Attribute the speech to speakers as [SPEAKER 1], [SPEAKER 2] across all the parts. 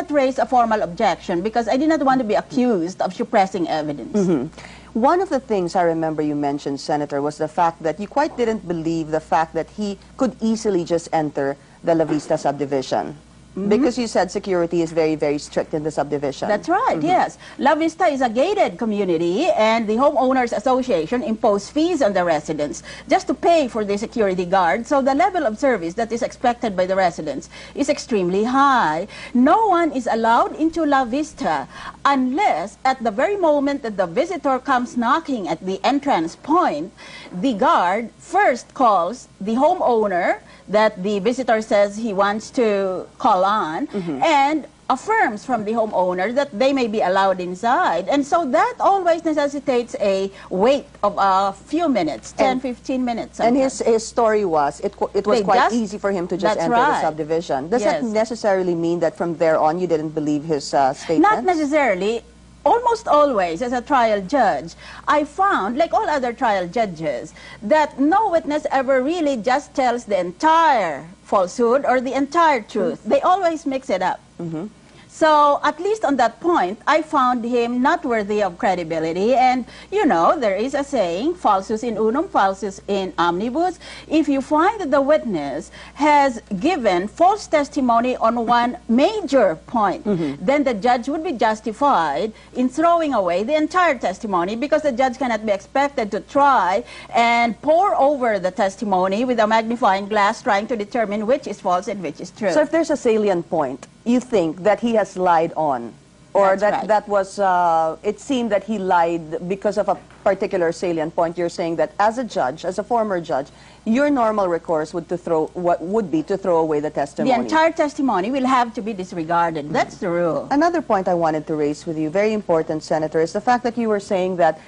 [SPEAKER 1] not raise a formal objection because I did not want to be accused of suppressing evidence.
[SPEAKER 2] One of the things I remember you mentioned, Senator, was the fact that you quite didn't believe the fact that he could easily just enter the La Vista subdivision. Because you said security is very, very strict in the subdivision.
[SPEAKER 1] That's right, yes. La Vista is a gated community, and the Homeowners Association imposed fees on the residents just to pay for the security guard. So the level of service that is expected by the residents is extremely high. No one is allowed into La Vista unless at the very moment that the visitor comes knocking at the entrance point, the guard first calls the homeowner that the visitor says he wants to call on, and affirms from the homeowner that they may be allowed inside. And so that always necessitates a wait of a few minutes, 10, 15 minutes. Sometimes.
[SPEAKER 2] And his story was, it was quite easy for him to just enter the subdivision. Does that necessarily mean that from there on you didn't believe his statement?
[SPEAKER 1] Not necessarily. Almost always, as a trial judge, I found, like all other trial judges, that no witness ever really just tells the entire falsehood or the entire truth. They always mix it up. So, at least on that point, I found him not worthy of credibility. And, you know, there is a saying, falsus in unum, falsus in omnibus. If you find that the witness has given false testimony on one major point, then the judge would be justified in throwing away the entire testimony, because the judge cannot be expected to try and pour over the testimony with a magnifying glass trying to determine which is false and which is true.
[SPEAKER 2] So if there's a salient point, you think that he has lied on, or that was, it seemed that he lied because of a particular salient point. You're saying that as a judge, as a former judge, your normal recourse would be to throw away the testimony.
[SPEAKER 1] The entire testimony will have to be disregarded. That's the rule.
[SPEAKER 2] Another point I wanted to raise with you, very important, Senator, is the fact that you were saying that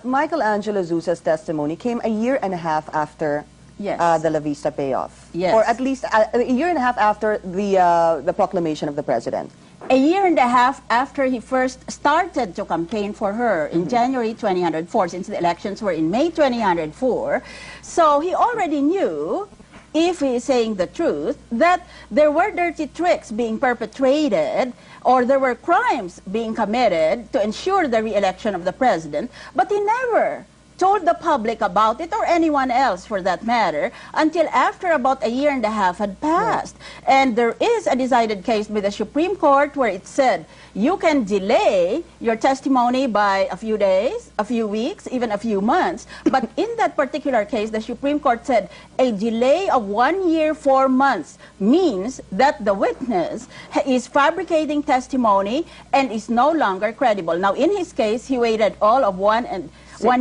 [SPEAKER 2] Michelangelo Zusa's testimony came a year and a half after the La Vista payoff. Or at least a year and a half after the proclamation of the president.
[SPEAKER 1] A year and a half after he first started to campaign for her in January 2004, since the elections were in May 2004. So he already knew, if he is saying the truth, that there were dirty tricks being perpetrated or there were crimes being committed to ensure the re-election of the president, but he never told the public about it, or anyone else for that matter, until after about a year and a half had passed. And there is a decided case by the Supreme Court where it said you can delay your testimony by a few days, a few weeks, even a few months. But in that particular case, the Supreme Court said a delay of 1 year, 4 months means that the witness is fabricating testimony and is no longer credible. Now, in his case, he waited all of 1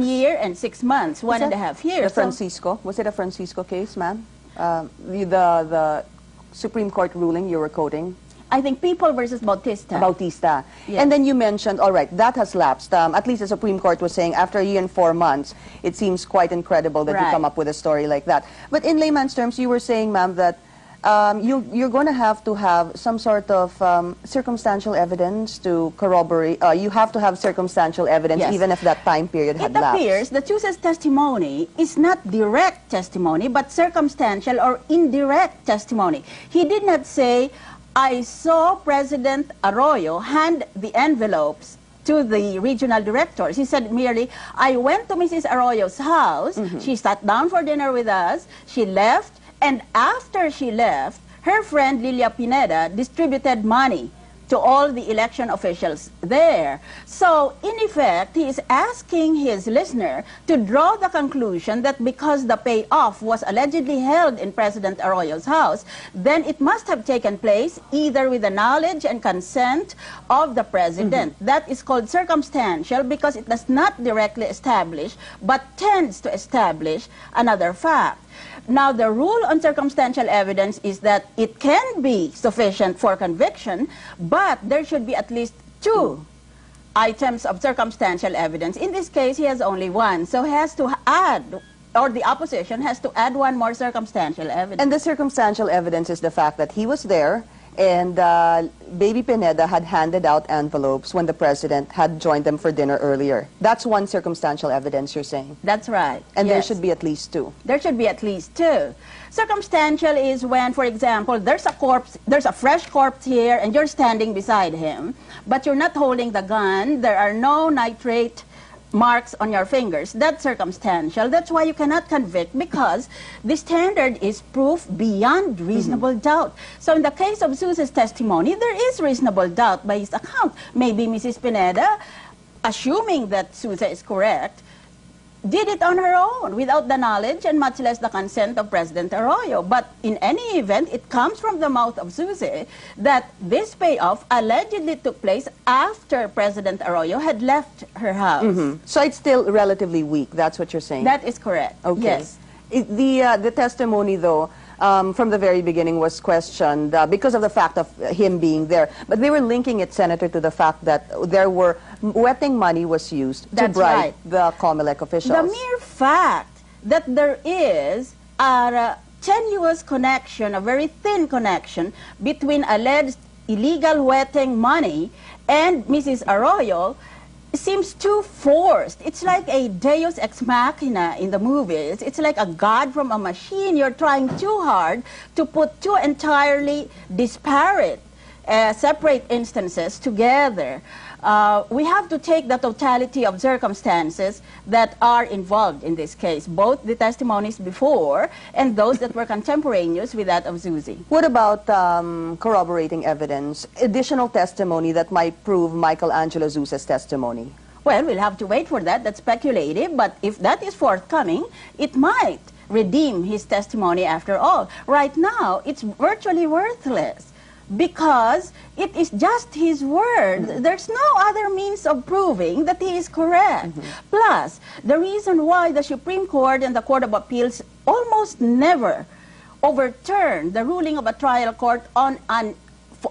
[SPEAKER 1] year and 6 months, one and a half years.
[SPEAKER 2] The Francisco, was it a Francisco case, ma'am? The Supreme Court ruling you were quoting?
[SPEAKER 1] I think People versus Bautista.
[SPEAKER 2] Bautista. Yes. And then you mentioned, all right, that has lapsed. At least the Supreme Court was saying after a year and 4 months, it seems quite incredible that you come up with a story like that. But in layman's terms, you were saying, ma'am, that you're going to have some sort of circumstantial evidence to corroborate. You have to have circumstantial evidence, even if that time period had lapsed.
[SPEAKER 1] It appears that Zusa's testimony is not direct testimony, but circumstantial or indirect testimony. He did not say, I saw President Arroyo hand the envelopes to the regional directors. He said merely, I went to Mrs. Arroyo's house, she sat down for dinner with us, she left, and after she left, her friend Lilia Pineda distributed money to all the election officials there. So, in effect, he is asking his listener to draw the conclusion that because the payoff was allegedly held in President Arroyo's house, then it must have taken place either with the knowledge and consent of the president. That is called circumstantial because it does not directly establish, but tends to establish another fact. Now, the rule on circumstantial evidence is that it can be sufficient for conviction, but there should be at least 2 items of circumstantial evidence. In this case, he has only 1, so he has to add, or the opposition has to add 1 more circumstantial evidence.
[SPEAKER 2] And the circumstantial evidence is the fact that he was there, and Baby Pineda had handed out envelopes when the president had joined them for dinner earlier. That's one circumstantial evidence you're saying?
[SPEAKER 1] That's right.
[SPEAKER 2] And there
[SPEAKER 1] yes.
[SPEAKER 2] should be at least two?
[SPEAKER 1] There should be at least two. Circumstantial is when, for example, there's a fresh corpse here, and you're standing beside him, but you're not holding the gun. There are no nitrate marks on your fingers. That's circumstantial. That's why you cannot convict, because the standard is proof beyond reasonable doubt. So in the case of Suze's testimony, there is reasonable doubt by his account. Maybe Mrs. Pineda, assuming that Suze is correct, did it on her own without the knowledge and much less the consent of President Arroyo. But in any event, it comes from the mouth of Suze that this payoff allegedly took place after President Arroyo had left her house.
[SPEAKER 2] So it's still relatively weak, that's what you're saying?
[SPEAKER 1] That is correct.
[SPEAKER 2] Okay.
[SPEAKER 1] Yes.
[SPEAKER 2] The testimony, though, from the very beginning was questioned because of the fact of him being there. But they were linking it, Senator, to the fact that there were wetting money was used to bribe the COMELEC officials.
[SPEAKER 1] The mere fact that there is a tenuous connection, a very thin connection between alleged illegal wetting money and Mrs. Arroyo seems too forced. It's like a deus ex machina in the movies. It's like a god from a machine. You're trying too hard to put two entirely disparate, separate instances together. We have to take the totality of circumstances that are involved in this case, both the testimonies before and those that were contemporaneous with that of Suze.
[SPEAKER 2] What about corroborating evidence, additional testimony that might prove Michelangelo Zuse's testimony?
[SPEAKER 1] Well, we'll have to wait for that. That's speculative, but if that is forthcoming, it might redeem his testimony after all. Right now, it's virtually worthless, because it is just his word. There's no other means of proving that he is correct. Plus, the reason why the Supreme Court and the Court of Appeals almost never overturn the ruling of a trial court on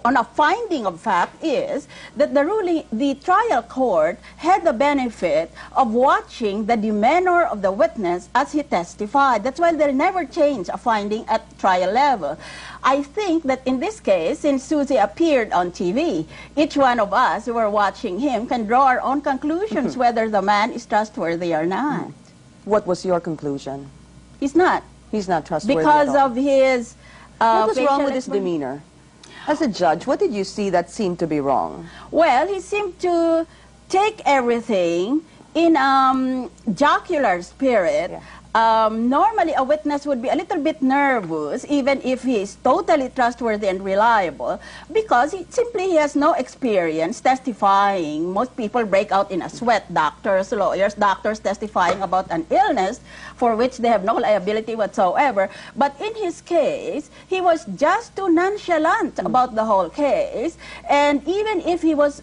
[SPEAKER 1] a finding of fact is that the trial court had the benefit of watching the demeanor of the witness as he testified. That's why they never change a finding at trial level. I think that in this case, since Suze appeared on TV, each one of us who were watching him can draw our own conclusions whether the man is trustworthy or not.
[SPEAKER 2] What was your conclusion?
[SPEAKER 1] He's not.
[SPEAKER 2] He's not trustworthy
[SPEAKER 1] because
[SPEAKER 2] at all.
[SPEAKER 1] of his
[SPEAKER 2] What was wrong with his demeanor? As a judge, what did you see that seemed to be wrong?
[SPEAKER 1] Well, he seemed to take everything in jocular spirit.
[SPEAKER 2] Yeah.
[SPEAKER 1] Normally, a witness would be a little bit nervous, even if he is totally trustworthy and reliable, because he has no experience testifying. Most people break out in a sweat, doctors, lawyers, doctors testifying about an illness for which they have no liability whatsoever. But in his case, he was just too nonchalant about the whole case, and even if he was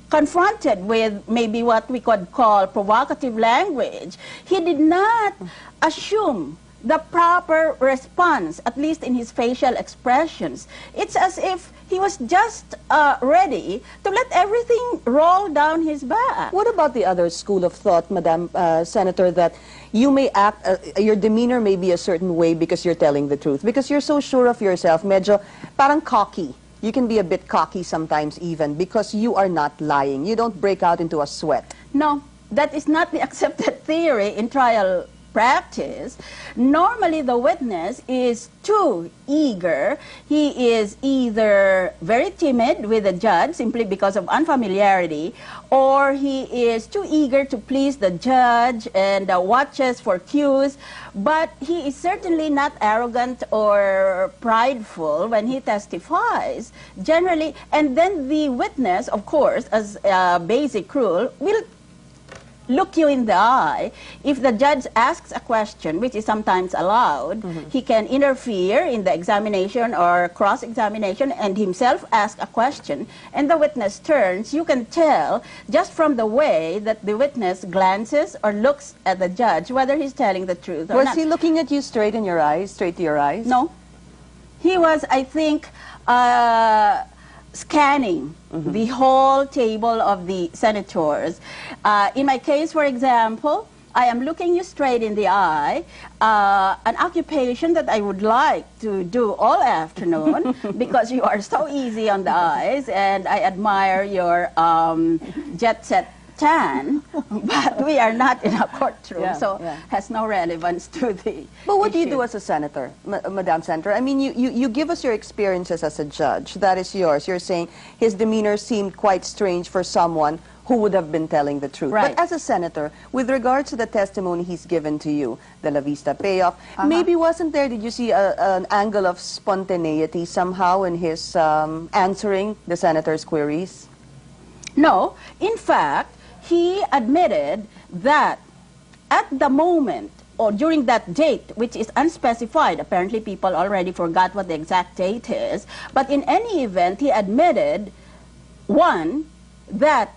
[SPEAKER 1] confronted with maybe what we could call provocative language, he did not assume the proper response, at least in his facial expressions. It's as if he was just ready to let everything roll down his back.
[SPEAKER 2] What about the other school of thought, Madam Senator, that you may act, your demeanor may be a certain way because you're telling the truth, because you're so sure of yourself, medyo parang cocky. You can be a bit cocky sometimes even because you are not lying. You don't break out into a sweat.
[SPEAKER 1] No, that is not the accepted theory in trial practice. Normally, the witness is too eager. He is either very timid with the judge simply because of unfamiliarity, or he is too eager to please the judge and watches for cues. But he is certainly not arrogant or prideful when he testifies, generally. And then the witness, of course, as a basic rule, will look you in the eye. If the judge asks a question, which is sometimes allowed, he can interfere in the examination or cross-examination and himself ask a question, and the witness turns. You can tell just from the way that the witness glances or looks at the judge whether he's telling the truth or not.
[SPEAKER 2] Was he looking at you straight in your eyes, straight to your eyes?
[SPEAKER 1] No. He was, I think, scanning the whole table of the senators. In my case, for example, I am looking you straight in the eye, an occupation that I would like to do all afternoon because you are so easy on the eyes, and I admire your jet set tan, but we are not in a courtroom, so has no relevance to the
[SPEAKER 2] But what do you
[SPEAKER 1] issue.
[SPEAKER 2] do as a senator, Madam Senator? I mean, you give us your experiences as a judge. That is yours. You're saying his demeanor seemed quite strange for someone who would have been telling the truth.
[SPEAKER 1] Right.
[SPEAKER 2] But as a senator, with regards to the testimony he's given to you, the La Vista payoff, maybe wasn't there, did you see an angle of spontaneity somehow in his answering the senator's queries?
[SPEAKER 1] No, in fact, he admitted that at the moment or during that date, which is unspecified, apparently people already forgot what the exact date is, but in any event, he admitted, one, that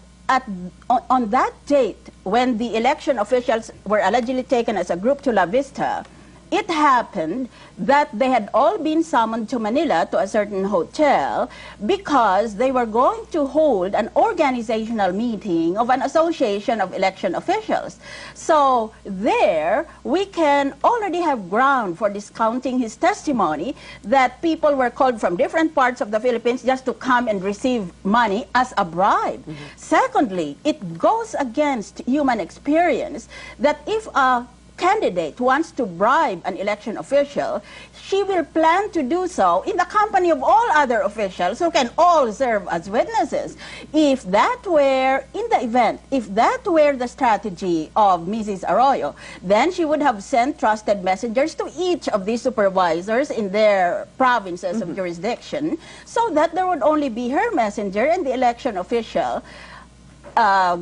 [SPEAKER 1] on that date, when the election officials were allegedly taken as a group to La Vista, it happened that they had all been summoned to Manila to a certain hotel because they were going to hold an organizational meeting of an association of election officials. So there, we can already have ground for discounting his testimony that people were called from different parts of the Philippines just to come and receive money as a bribe. Secondly, it goes against human experience that if a candidate wants to bribe an election official, she will plan to do so in the company of all other officials who can all serve as witnesses. If that were, in the event, if that were the strategy of Mrs. Arroyo, then she would have sent trusted messengers to each of these supervisors in their provinces of jurisdiction, so that there would only be her messenger and the election official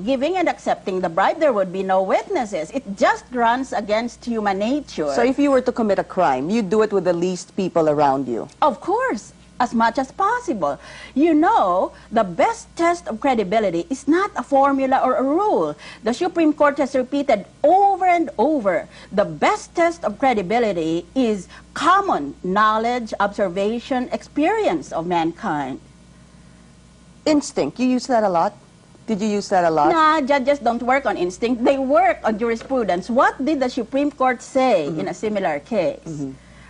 [SPEAKER 1] giving and accepting the bribe. There would be no witnesses. It just runs against human nature.
[SPEAKER 2] So if you were to commit a crime, you'd do it with the least people around you?
[SPEAKER 1] Of course, as much as possible. You know, the best test of credibility is not a formula or a rule. The Supreme Court has repeated over and over, the best test of credibility is common knowledge, observation, experience of mankind.
[SPEAKER 2] Instinct, you use that a lot? Did you use that a lot?
[SPEAKER 1] Nah, judges don't work on instinct. They work on jurisprudence. What did the Supreme Court say in a similar case?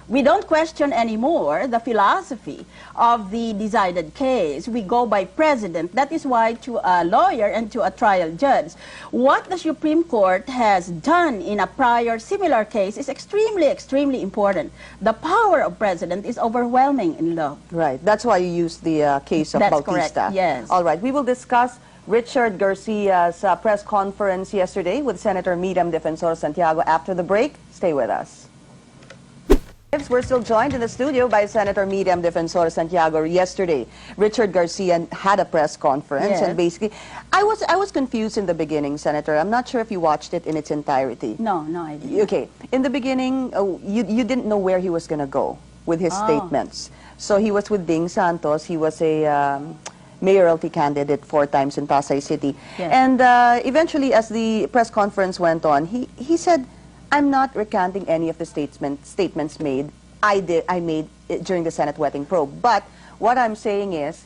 [SPEAKER 1] We don't question anymore the philosophy of the decided case. We go by precedent. That is why to a lawyer and to a trial judge, what the Supreme Court has done in a prior similar case is extremely, extremely important. The power of precedent is overwhelming in law.
[SPEAKER 2] Right. That's why you use the case of
[SPEAKER 1] That's
[SPEAKER 2] Bautista.
[SPEAKER 1] correct, yes.
[SPEAKER 2] All right. We will discuss Richard Garcia's press conference yesterday with Senator Miriam Defensor Santiago after the break. Stay with us. We're still joined in the studio by Senator Miriam Defensor Santiago. Yesterday, Richard Garcia had a press conference, and basically, I was confused in the beginning, Senator. I'm not sure if you watched it in its entirety.
[SPEAKER 1] No, I didn't.
[SPEAKER 2] Okay. In the beginning, you didn't know where he was going to go with his statements. So he was with Ding Santos. He was a mayoralty candidate 4 times in Pasay City.
[SPEAKER 1] Yes.
[SPEAKER 2] And eventually, as the press conference went on, he said, I'm not recanting any of the statements made. I made during the Senate wetting probe. But what I'm saying is,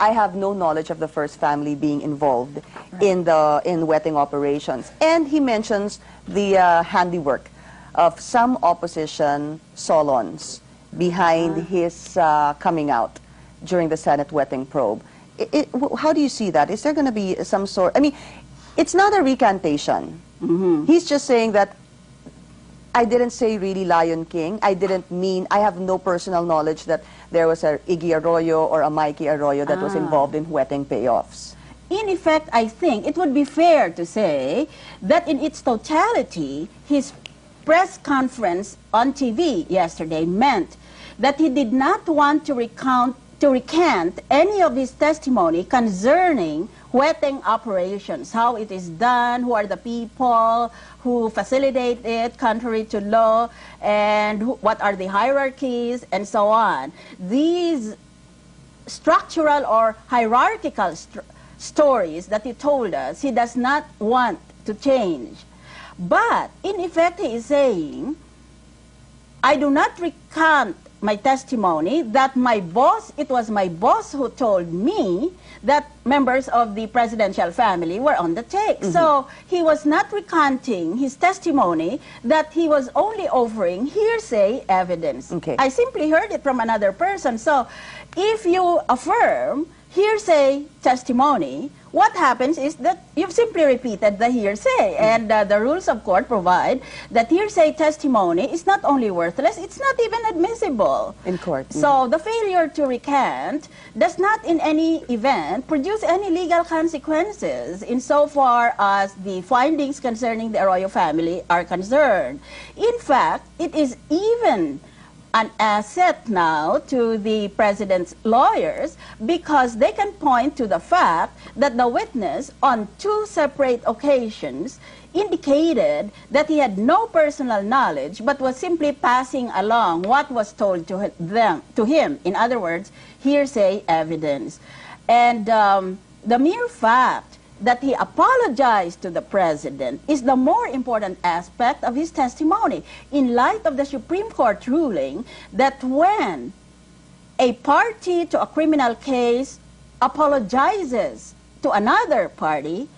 [SPEAKER 2] I have no knowledge of the first family being involved in wetting operations. And he mentions the handiwork of some opposition salons behind his coming out during the Senate wetting probe. How do you see that? Is there going to be some sort... I mean, it's not a recantation. He's just saying that I didn't say really Lion King. I didn't mean... I have no personal knowledge that there was a Iggy Arroyo or a Mikey Arroyo that was involved in wetting payoffs.
[SPEAKER 1] In effect, I think it would be fair to say that in its totality, his press conference on TV yesterday meant that he did not want to recant any of his testimony concerning wetting operations, how it is done, who are the people who facilitate it contrary to law, and what are the hierarchies, and so on. These structural or hierarchical stories that he told us, he does not want to change. But, in effect, he is saying, I do not recant my testimony that it was my boss who told me that members of the presidential family were on the take. So he was not recanting his testimony, that he was only offering hearsay evidence.
[SPEAKER 2] Okay.
[SPEAKER 1] I simply heard it from another person. So if you affirm hearsay testimony, what happens is that you've simply repeated the hearsay. And the rules of court provide that hearsay testimony is not only worthless, it's not even admissible
[SPEAKER 2] in court.
[SPEAKER 1] So the failure to recant does not in any event produce any legal consequences insofar as the findings concerning the Arroyo family are concerned. In fact, it is even an asset now to the president's lawyers because they can point to the fact that the witness on 2 separate occasions indicated that he had no personal knowledge but was simply passing along what was told to him. In other words, hearsay evidence. And the mere fact that he apologized to the president is the more important aspect of his testimony in light of the Supreme Court ruling that when a party to a criminal case apologizes to another party,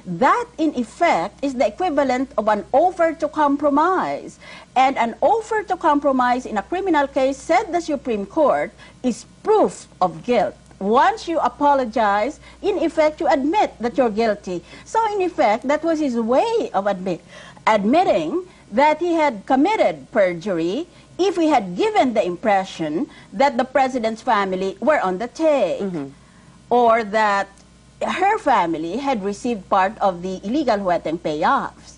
[SPEAKER 1] that in effect is the equivalent of an offer to compromise. And an offer to compromise in a criminal case, said the Supreme Court, is proof of guilt. Once you apologize, in effect, you admit that you're guilty. So, in effect, that was his way of admitting that he had committed perjury if he had given the impression that the president's family were on the take, or that her family had received part of the illegal huweteng payoffs.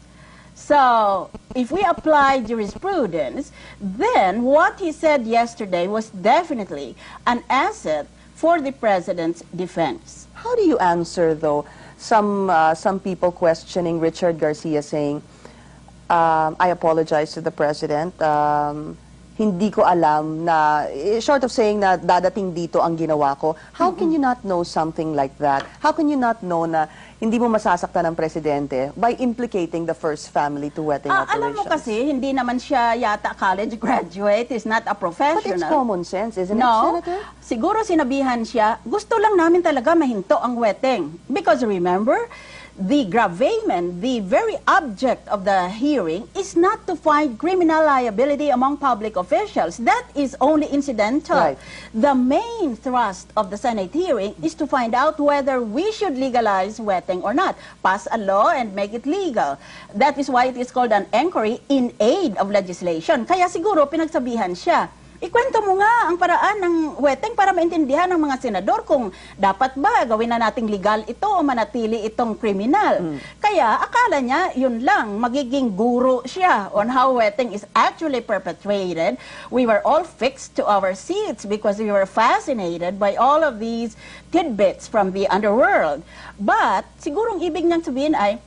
[SPEAKER 1] So, if we apply jurisprudence, then what he said yesterday was definitely an asset for the president's defense.
[SPEAKER 2] How do you answer, though, some people questioning Richard Garcia saying, I apologize to the president, hindi ko alam na, short of saying na dadating dito ang ginawa ko, how can you not know something like that? How can you not know na hindi mo masasaktan ng presidente by implicating the first family to huweteng operations?
[SPEAKER 1] Alam mo kasi, hindi naman siya yata college graduate, is not a professional.
[SPEAKER 2] But it's common sense, isn't it,
[SPEAKER 1] No,
[SPEAKER 2] Senator?
[SPEAKER 1] siguro sinabihan siya, gusto lang namin talaga mahinto ang huweteng. Because remember, the gravamen, the very object of the hearing is not to find criminal liability among public officials. That is only incidental.
[SPEAKER 2] Right.
[SPEAKER 1] The main thrust of the Senate hearing is to find out whether we should legalize huweteng or not. Pass a law and make it legal. That is why it is called an inquiry in aid of legislation. Kaya siguro pinagsabihan siya, ikwento mo nga ang paraan ng huweteng para maintindihan ng mga senador kung dapat ba gawin na nating legal ito o manatili itong kriminal. Kaya akala niya yun lang, magiging guro siya on how huweteng is actually perpetrated. We were all fixed to our seats because we were fascinated by all of these tidbits from the underworld. But sigurong ibig niyang sabihin ay,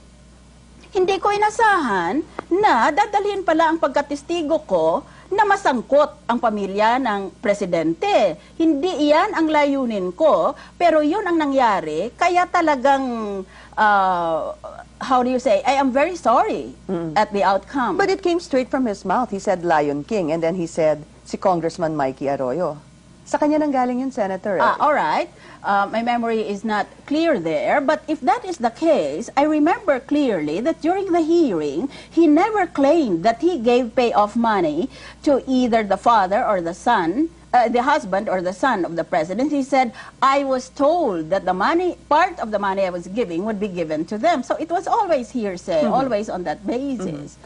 [SPEAKER 1] hindi ko inasahan na dadalhin pala ang pagkatestigo ko na masangkot ang pamilya ng presidente. Hindi iyan ang layunin ko, pero yun ang nangyari, kaya talagang, how do you say, I am very sorry at the outcome.
[SPEAKER 2] But it came straight from his mouth. He said Lion King, and then he said si Congressman Mikey Arroyo. Sa kanya nang galing yun, Senator.
[SPEAKER 1] All right. My memory is not clear there, but if that is the case, I remember clearly that during the hearing, he never claimed that he gave payoff money to either the father or the son, the husband or the son of the president. He said, I was told that the money, part of the money I was giving would be given to them. So it was always hearsay, always on that basis.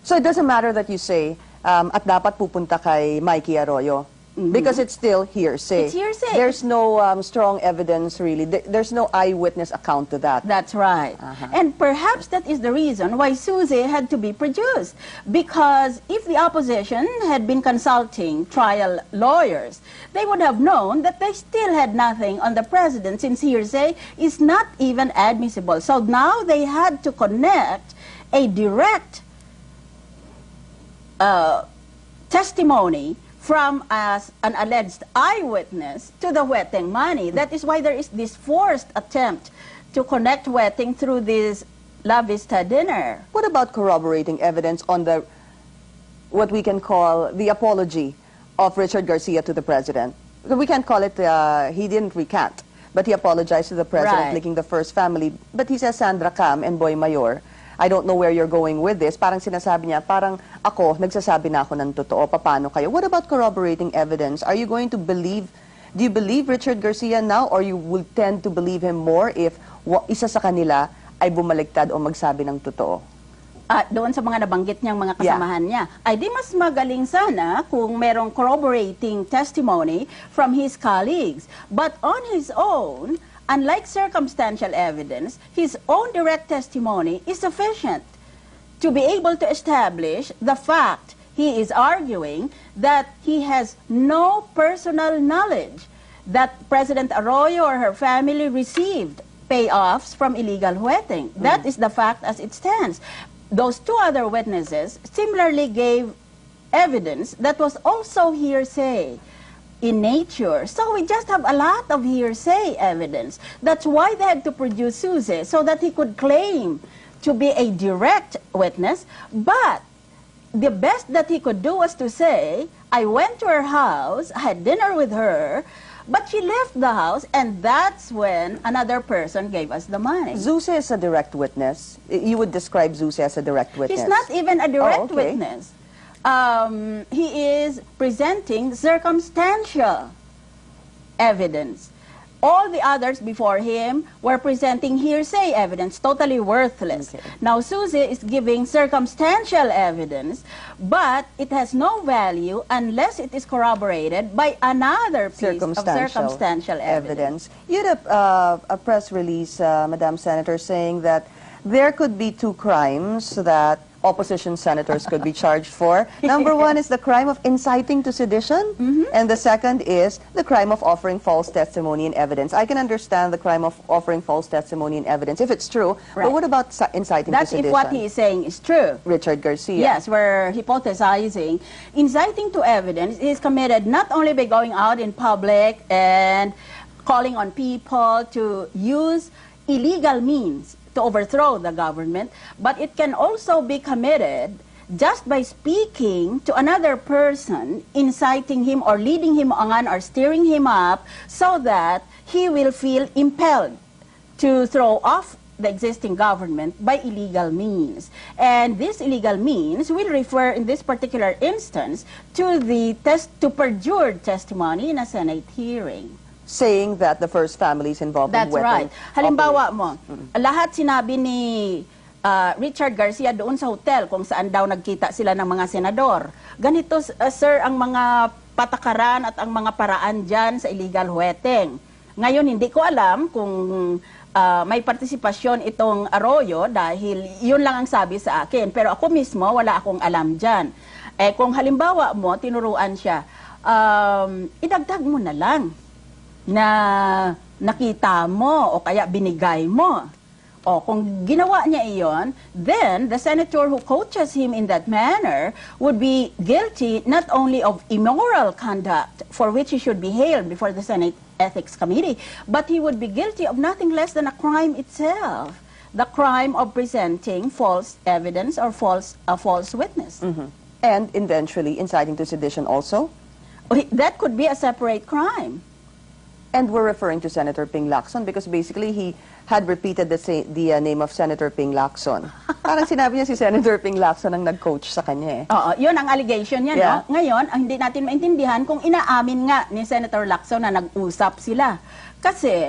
[SPEAKER 2] So it doesn't matter that you say, at dapat pupunta kay Mikey Arroyo. Because it's still hearsay.
[SPEAKER 1] It's hearsay.
[SPEAKER 2] There's no strong evidence, really. There's no eyewitness account to that.
[SPEAKER 1] That's right. And perhaps that is the reason why Susie had to be produced. Because if the opposition had been consulting trial lawyers, they would have known that they still had nothing on the president, since hearsay is not even admissible. So now they had to connect a direct testimony from an alleged eyewitness to the huweteng money. That is why there is this forced attempt to connect huweteng through this La Vista dinner.
[SPEAKER 2] What about corroborating evidence on the, what we can call the apology of Richard Garcia to the president. We can't call it, he didn't recant, but he apologized to the president, linking the first family. But he says Sandra Cam and Boy Mayor. I don't know where you're going with this. Parang sinasabi niya, parang ako, nagsasabi na ako ng totoo, paano kayo? What about corroborating evidence? Are you going to believe, do you believe Richard Garcia now, or you will tend to believe him more if isa sa kanila ay bumaliktad o magsabi ng totoo?
[SPEAKER 1] Doon sa mga nabanggit niyang mga kasamahan niya, ay di mas magaling sana kung merong corroborating testimony from his colleagues. But on his own, unlike circumstantial evidence, his own direct testimony is sufficient to be able to establish the fact he is arguing that he has no personal knowledge that President Arroyo or her family received payoffs from illegal huweting. That is the fact as it stands. Those two other witnesses similarly gave evidence that was also hearsay in nature. So we just have a lot of hearsay evidence. That's why they had to produce Suze, so that he could claim to be a direct witness. But the best that he could do was to say, I went to her house, I had dinner with her, but she left the house, and that's when another person gave us the money.
[SPEAKER 2] Suze is a direct witness. You would describe Suze as a direct witness.
[SPEAKER 1] He's not even a direct witness. He is presenting circumstantial evidence. All the others before him were presenting hearsay evidence, totally worthless. Okay. Now, Suze is giving circumstantial evidence, but it has no value unless it is corroborated by another piece of circumstantial evidence.
[SPEAKER 2] You had a press release, Madam Senator, saying that there could be two crimes that opposition senators could be charged for. Number one is the crime of inciting to sedition, and the second is the crime of offering false testimony and evidence. I can understand the crime of offering false testimony and evidence if it's true, but what about inciting to sedition?
[SPEAKER 1] That's if what he is saying is true.
[SPEAKER 2] Richard Garcia.
[SPEAKER 1] Yes, we're hypothesizing. Inciting to evidence is committed not only by going out in public and calling on people to use illegal means to overthrow the government, but it can also be committed just by speaking to another person, inciting him or leading him on or steering him up so that he will feel impelled to throw off the existing government by illegal means. And this illegal means will refer in this particular instance to the perjured testimony in a Senate hearing.
[SPEAKER 2] Saying that the first family is involved in weapon.
[SPEAKER 1] That's right. Halimbawa mo, lahat sinabi ni Richard Garcia doon sa hotel kung saan daw nagkita sila ng mga senador. Ganito, sir, ang mga patakaran at ang mga paraan dyan sa illegal huweteng. Ngayon, hindi ko alam kung may partisipasyon itong Arroyo dahil yun lang ang sabi sa akin. Pero ako mismo, wala akong alam dyan. Eh, kung halimbawa mo, tinuruan siya, idagdag mo na lang na nakita mo o kaya binigay mo. O kung ginawa niya iyon, then the senator who coaches him in that manner would be guilty not only of immoral conduct for which he should be hailed before the Senate Ethics Committee, but he would be guilty of nothing less than a crime itself, the crime of presenting false evidence or a false witness.
[SPEAKER 2] And eventually inciting to sedition also?
[SPEAKER 1] That could be a separate crime.
[SPEAKER 2] And we're referring to Senator Ping Lacson because basically he had repeated the name of Senator Ping Lacson. Parang sinabi niya si Senator Ping Lacson ang nag-coach sa kanya eh.
[SPEAKER 1] Oo, yun ang allegation niya, no? Ngayon, hindi natin maintindihan kung inaamin nga ni Senator Lacson na nag-usap sila. Kasi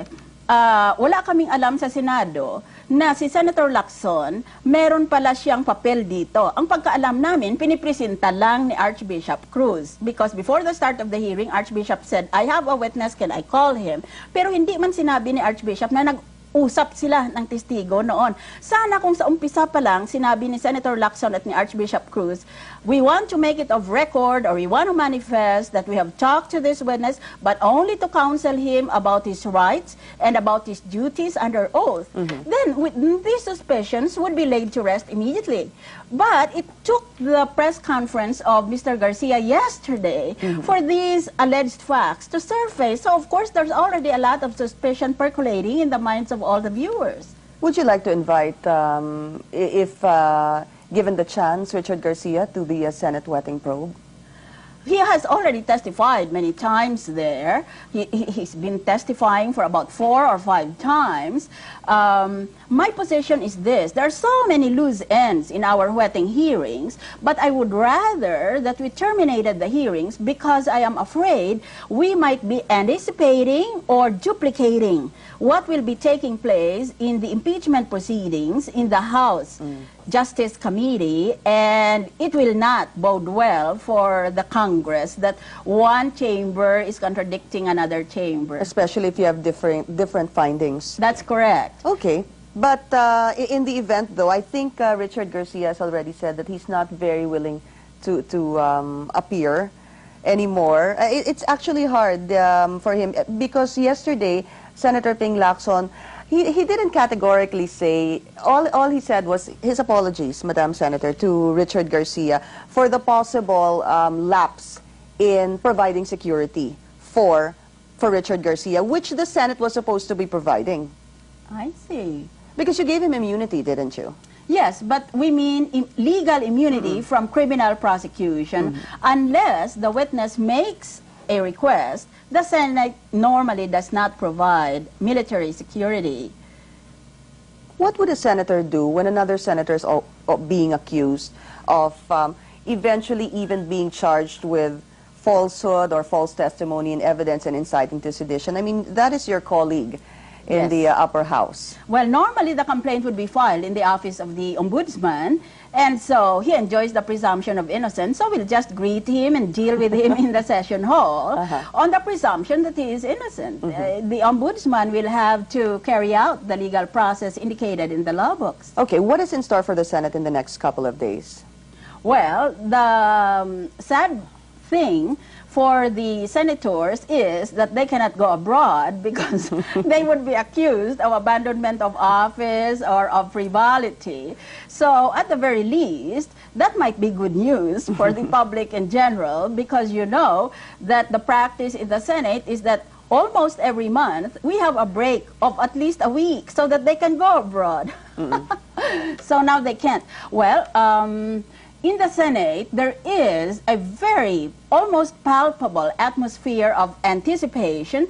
[SPEAKER 1] wala kaming alam sa Senado na si Senator Lacson, meron pala siyang papel dito. Ang pagkaalam namin, pinipresenta lang ni Archbishop Cruz. Because before the start of the hearing, Archbishop said, I have a witness, can I call him? Pero hindi man sinabi ni Archbishop na usap sila ng testigo noon. Sana kung sa umpisa pa lang, sinabi ni Senator Lacson at ni Archbishop Cruz, we want to make it of record or we want to manifest that we have talked to this witness, but only to counsel him about his rights and about his duties under oath. Then these suspicions would be laid to rest immediately. But it took the press conference of Mr. Garcia yesterday for these alleged facts to surface. So of course, there's already a lot of suspicion percolating in the minds of all the viewers.
[SPEAKER 2] Would you like to invite, if given the chance, Richard Garcia to the Senate wetting probe?
[SPEAKER 1] He has already testified many times there. He's been testifying for about 4 or 5 times. My position is this. There are so many loose ends in our wetting hearings, but I would rather that we terminated the hearings because I am afraid we might be anticipating or duplicating what will be taking place in the impeachment proceedings in the House Justice Committee, and it will not bode well for the Congress that one chamber is contradicting another chamber.
[SPEAKER 2] Especially if you have different findings.
[SPEAKER 1] That's correct.
[SPEAKER 2] Okay. But in the event, though, I think Richard Garcia has already said that he's not very willing to appear anymore. It's actually hard for him because yesterday, Senator Ping Lacson, he didn't categorically say, all he said was his apologies, Madam Senator, to Richard Garcia for the possible lapse in providing security for Richard Garcia, which the Senate was supposed to be providing.
[SPEAKER 1] I see.
[SPEAKER 2] Because you gave him immunity, didn't you?
[SPEAKER 1] Yes, but we mean legal immunity from criminal prosecution unless the witness makes a request. The Senate normally does not provide military security.
[SPEAKER 2] What would a senator do when another senator is being accused of eventually even being charged with falsehood or false testimony and evidence and inciting to sedition? I mean, that is your colleague in the upper house.
[SPEAKER 1] Well, normally the complaint would be filed in the office of the ombudsman, and so he enjoys the presumption of innocence, so we'll just greet him and deal with him in the session hall on the presumption that he is innocent. The ombudsman will have to carry out the legal process indicated in the law books.
[SPEAKER 2] Okay, what is in store for the Senate in the next couple of days?
[SPEAKER 1] Well, the sad thing for the senators is that they cannot go abroad because they would be accused of abandonment of office or of frivolity. So at the very least, that might be good news for the public in general, because you know that the practice in the Senate is that almost every month we have a break of at least a week so that they can go abroad. So now they can't. Well, in the Senate, there is a very, almost palpable atmosphere of anticipation.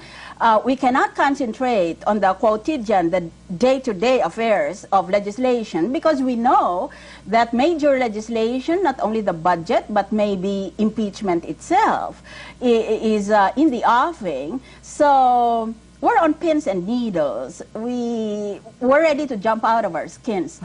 [SPEAKER 1] We cannot concentrate on the quotidian, the day-to-day affairs of legislation, because we know that major legislation, not only the budget, but maybe impeachment itself, is in the offing. So we're on pins and needles. We're ready to jump out of our skins.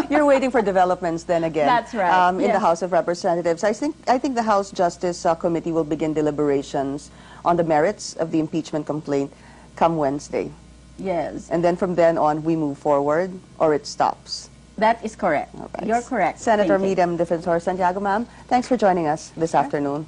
[SPEAKER 2] You're waiting for developments then again.
[SPEAKER 1] That's right.
[SPEAKER 2] In the House of Representatives. I think the House Justice Committee will begin deliberations on the merits of the impeachment complaint come Wednesday.
[SPEAKER 1] Yes.
[SPEAKER 2] And then from then on, we move forward, or it stops.
[SPEAKER 1] That is correct.
[SPEAKER 2] Okay.
[SPEAKER 1] You're correct.
[SPEAKER 2] Senator
[SPEAKER 1] Thank you.
[SPEAKER 2] Miriam Defensor Santiago, ma'am, thanks for joining us this afternoon.